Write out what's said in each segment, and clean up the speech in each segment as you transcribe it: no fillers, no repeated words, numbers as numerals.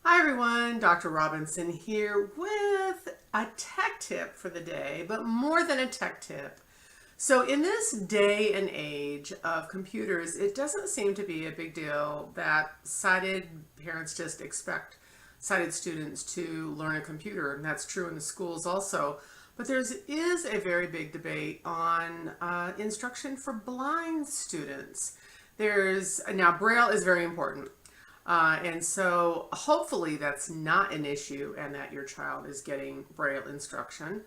Hi everyone, Dr. Robinson here with a tech tip for the day, but more than a tech tip. So in this day and age of computers, it doesn't seem to be a big deal that sighted parents just expect sighted students to learn a computer, and that's true in the schools also. But there is a very big debate on instruction for blind students. Now Braille is very important. And so hopefully that's not an issue and that your child is getting Braille instruction.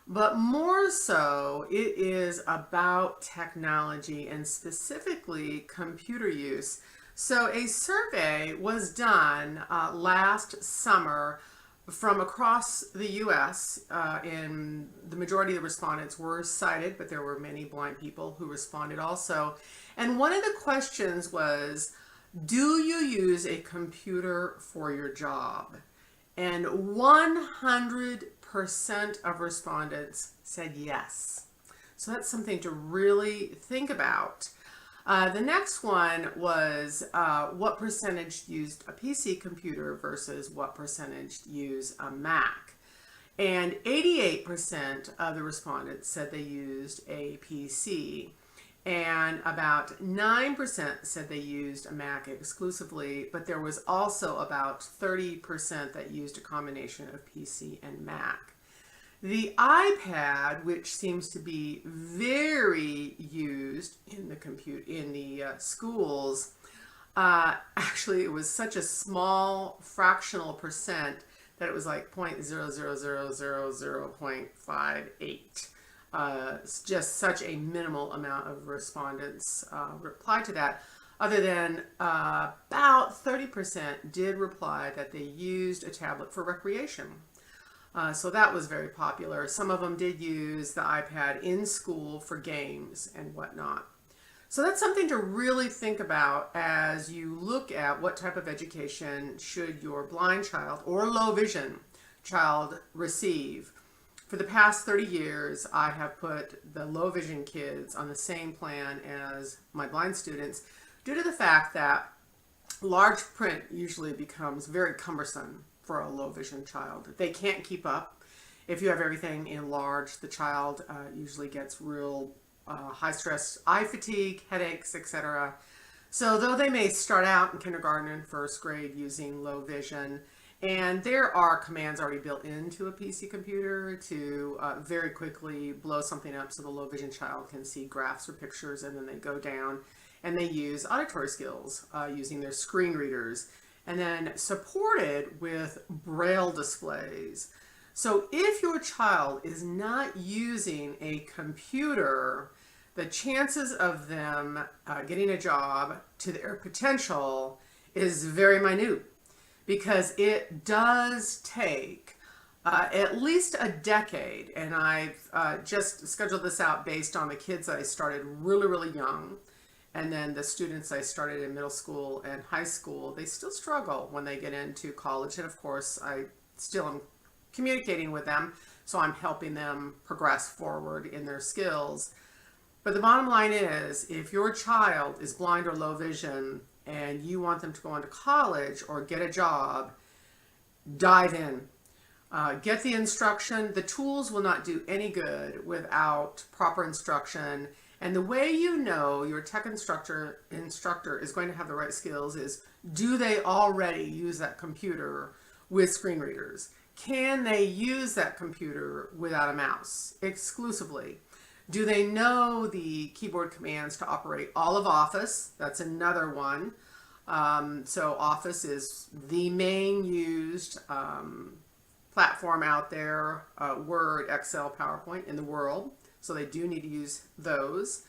But more so, it is about technology and specifically computer use. So a survey was done last summer from across the U.S. And the majority of the respondents were sighted, but there were many blind people who responded also. And one of the questions was, do you use a computer for your job? And 100% of respondents said yes. So that's something to really think about. The next one was what percentage used a PC computer versus what percentage used a Mac. And 88% of the respondents said they used a PC. And about 9% said they used a Mac exclusively, but there was also about 30% that used a combination of PC and Mac. The iPad, which seems to be very used in the schools, actually it was such a small fractional percent that it was like 0.00000.58. Just such a minimal amount of respondents replied to that, other than about 30% did reply that they used a tablet for recreation. So that was very popular. Some of them did use the iPad in school for games and whatnot. So that's something to really think about as you look at what type of education should your blind child or low vision child receive. For the past 30 years, I have put the low vision kids on the same plan as my blind students due to the fact that large print usually becomes very cumbersome for a low vision child. They can't keep up. If you have everything in large, the child usually gets real high stress eye fatigue, headaches, etc. So though they may start out in kindergarten and first grade using low vision, and there are commands already built into a PC computer to very quickly blow something up so the low vision child can see graphs or pictures, and then they go down and they use auditory skills using their screen readers, and then supported with Braille displays. So if your child is not using a computer, the chances of them getting a job to their potential is very minute, because it does take at least a decade, and I've just scheduled this out based on the kids I started really, really young, and then the students I started in middle school and high school. They still struggle when they get into college, and of course I still am communicating with them, so I'm helping them progress forward in their skills. But the bottom line is, if your child is blind or low vision and you want them to go on to college or get a job, dive in. Get the instruction. The tools will not do any good without proper instruction. And the way you know your tech instructor is going to have the right skills is, do they already use that computer with screen readers? Can they use that computer without a mouse exclusively? Do they know the keyboard commands to operate all of Office? That's another one. So Office is the main used platform out there, Word, Excel, PowerPoint in the world. So they do need to use those.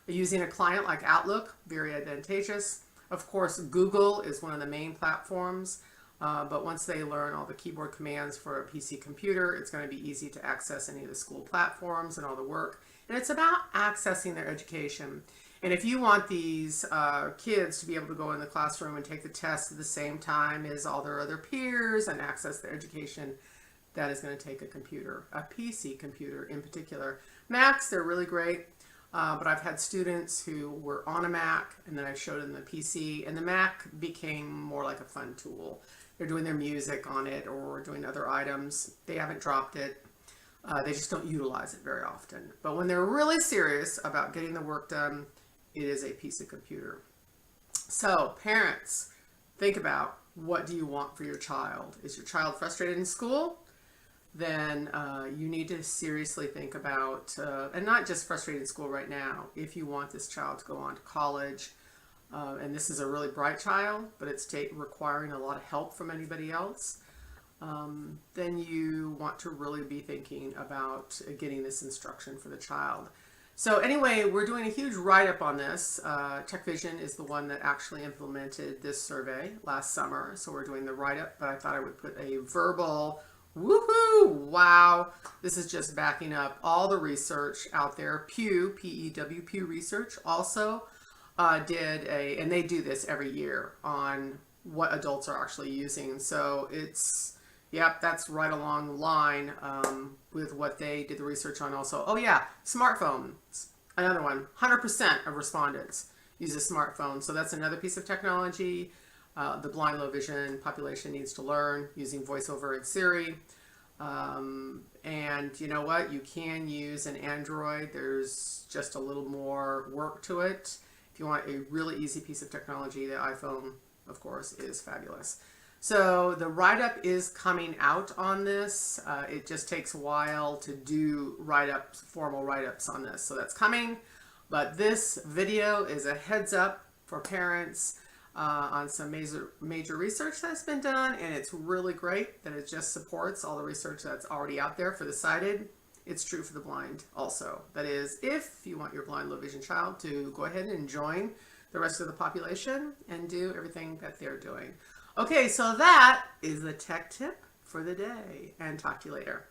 Using a client like Outlook, very advantageous. Of course, Google is one of the main platforms. But once they learn all the keyboard commands for a PC computer, it's going to be easy to access any of the school platforms and all the work. And it's about accessing their education. And if you want these kids to be able to go in the classroom and take the test at the same time as all their other peers and access their education, that is going to take a computer, a PC computer in particular. Macs, they're really great. But I've had students who were on a Mac, and then I showed them the PC, and the Mac became more like a fun tool. They're doing their music on it or doing other items. They haven't dropped it. They just don't utilize it very often. But when they're really serious about getting the work done, it is a piece of computer. So parents, think about, what do you want for your child? Is your child frustrated in school? Then you need to seriously think about, and not just frustrated in school right now, if you want this child to go on to college, and this is a really bright child, but it's requiring a lot of help from anybody else, then you want to really be thinking about getting this instruction for the child. So anyway, we're doing a huge write-up on this. TechVision is the one that actually implemented this survey last summer. So we're doing the write-up, but I thought I would put a verbal woohoo, wow. This is just backing up all the research out there. Pew, P-E-W, Pew Research also did and they do this every year on what adults are actually using. So it's, yep, that's right along the line with what they did the research on also. Oh yeah, smartphones, another one. 100% of respondents use a smartphone. So that's another piece of technology the blind low vision population needs to learn using VoiceOver and Siri. And you know what? You can use an Android. There's just a little more work to it. If you want a really easy piece of technology, the iPhone, of course, is fabulous. So the write-up is coming out on this. It just takes a while to do write-ups, formal write-ups on this. So that's coming. But this video is a heads up for parents on some major research that's been done, and it's really great that it just supports all the research that's already out there for the sighted. It's true for the blind also. That is, if you want your blind low vision child to go ahead and join the rest of the population and do everything that they're doing. Okay, so that is the tech tip for the day, and talk to you later.